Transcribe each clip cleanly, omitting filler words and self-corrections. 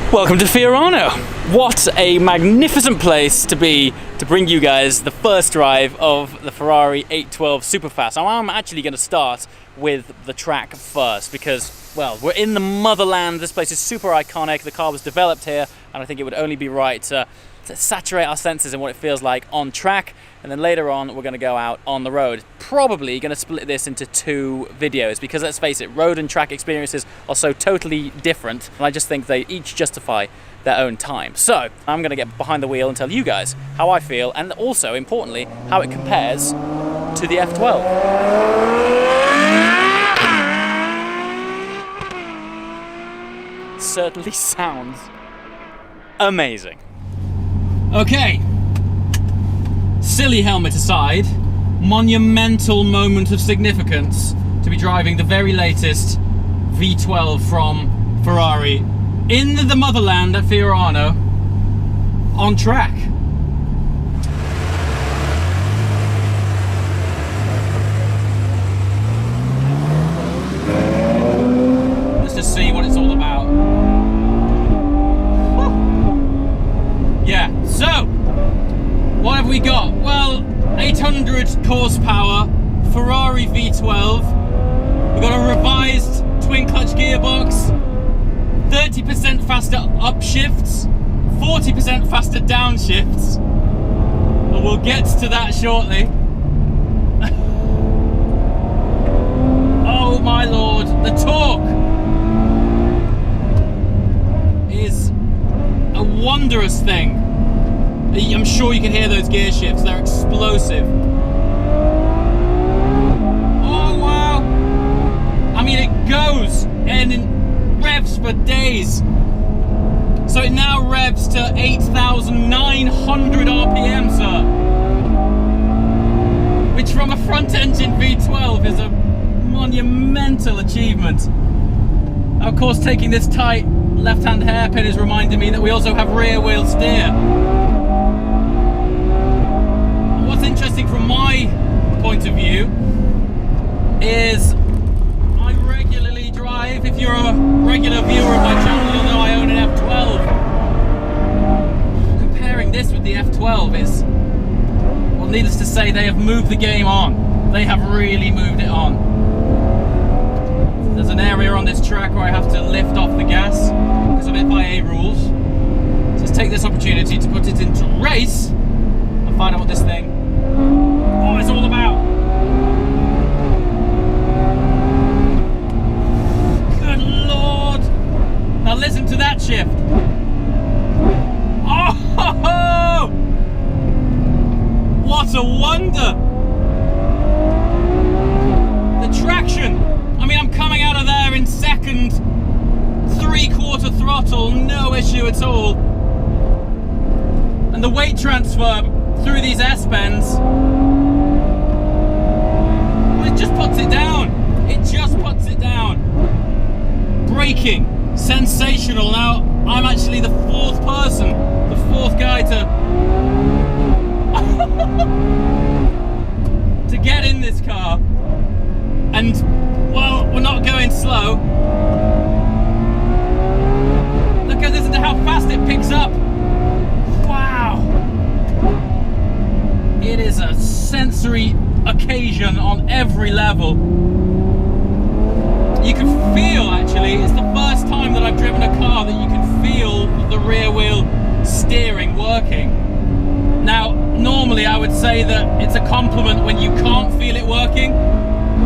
Welcome to Fiorano. What a magnificent place to be to bring you guys the first drive of the Ferrari 812 Superfast. Now I'm actually going to start with the track first because, well, we're in the motherland. This place is super iconic. The car was developed here, and I think it would only be right to saturate our senses in what it feels like on track, and then later on we're going to go out on the road. Probably going to split this into two videos because, let's face it, road and track experiences are so totally different, and I just think they each justify their own time. So I'm going to get behind the wheel and tell you guys how I feel, and also importantly how it compares to the F12. Certainly sounds amazing. Okay, silly helmet aside, monumental moment of significance to be driving the very latest V12 from Ferrari in the motherland at Fiorano on track. Let's just see what it's all about. Yeah, so what have we got? Well, 800 horsepower Ferrari V12. We've got a revised twin clutch gearbox, 30% faster upshifts, 40% faster downshifts, and we'll get to that shortly. Oh my lord, the torque is a wondrous thing. I'm sure you can hear those gear shifts, they're explosive. Oh wow! I mean, it goes and it revs for days. So it now revs to 8,900 RPM, sir. Which from a front engine V12 is a monumental achievement. Of course, taking this tight left-hand hairpin is reminding me that we also have rear wheel steer. What's interesting from my point of view is I regularly drive, if you're a regular viewer of my channel, you'll know I own an F12. Comparing this with the F12 is, well, needless to say, they have moved the game on. They have really moved it on. There's an area on this track where I have to lift off the gas because of FIA rules. So let's take this opportunity to put it into race and find out what this thing is all about. Good lord! Now listen to that shift. Oh! What a wonder! The traction. I mean, I'm coming out of there in second, 3/4 throttle, no issue at all. And the weight transfer through these S-bends, well, it just puts it down. It just puts it down. Braking, sensational. Now, I'm actually the fourth person, the fourth guy to get in this car. And, well, we're not going slow. Look at this, and how fast it picks up. Wow. It is a sensory occasion on every level. You can feel, actually, it's the first time that I've driven a car that you can feel the rear wheel steering working. Now, normally I would say that it's a compliment when you can't feel it working,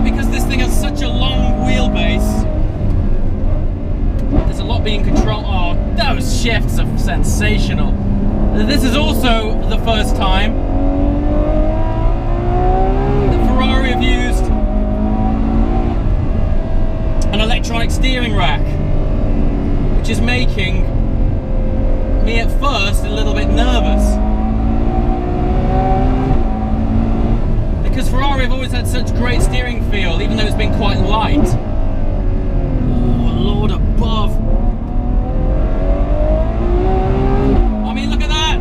because this thing has such a long wheelbase. There's a lot not being controlled. Oh, those shifts are sensational. This is also the first time that Ferrari have used an electronic steering rack, which is making me at first a little bit nervous. Because Ferrari have always had such great steering feel, even though it's been quite light. Oh, Lord above. I mean, look at that!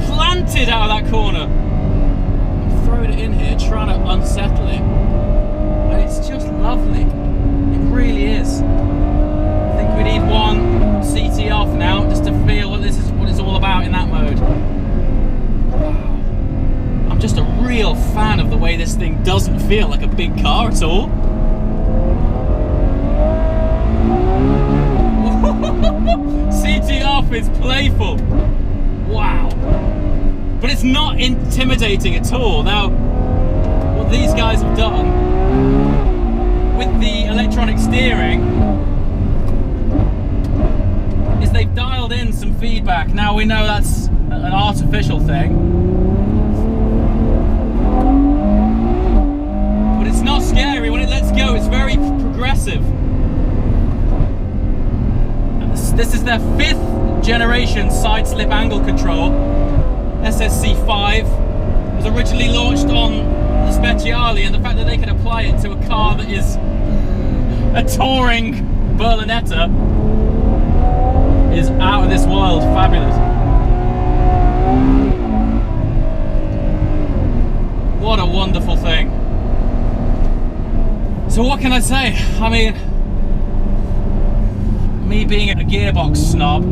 Planted out of that corner. I'm throwing it in here, trying to unsettle it. And it's just lovely. It really is. I think we need one CT off now, just to feel what it's all about in that mode. I'm just a real fan of the way this thing doesn't feel like a big car at all. CT off is playful. Wow. But it's not intimidating at all. Now, what these guys have done with the electronic steering is they've dialed in some feedback. Now we know that's an artificial thing. Not scary. When it lets go, it's very progressive. This is their 5th generation side slip angle control. SSC5 was originally launched on the Speciale, and the fact that they can apply it to a car that is a touring Berlinetta is out of this world. Fabulous. What a wonderful thing. So what can I say? I mean, me being a gearbox snob,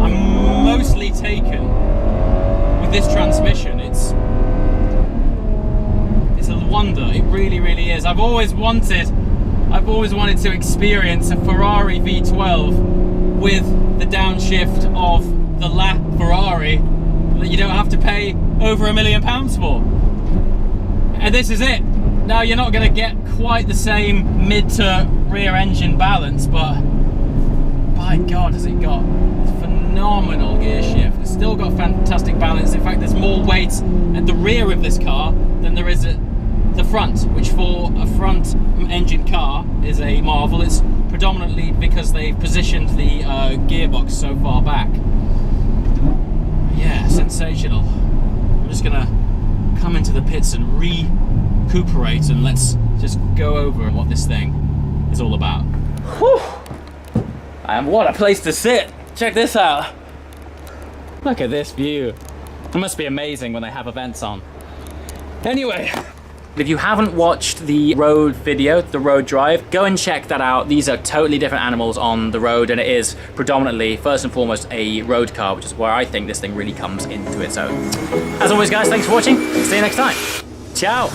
I'm mostly taken with this transmission. It's a wonder. It really, really is. I've always wanted to experience a Ferrari V12 with the downshift of the lap Ferrari that you don't have to pay over £1 million for. And this is it. Now, you're not going to get quite the same mid to rear engine balance, but by God, has it got phenomenal gear shift. It's still got fantastic balance. In fact, there's more weight at the rear of this car than there is at the front, which for a front engine car is a marvel. It's predominantly because they've positioned the gearbox so far back. Yeah, sensational. I'm just going to come into the pits and recuperate, and let's just go over what this thing is all about. Whew. And what a place to sit. Check this out. Look at this view. It must be amazing when they have events on. Anyway, if you haven't watched the road video, the road drive, go and check that out. These are totally different animals on the road, and it is predominantly, first and foremost, a road car, which is where I think this thing really comes into its own. As always, guys, thanks for watching. See you next time. Ciao.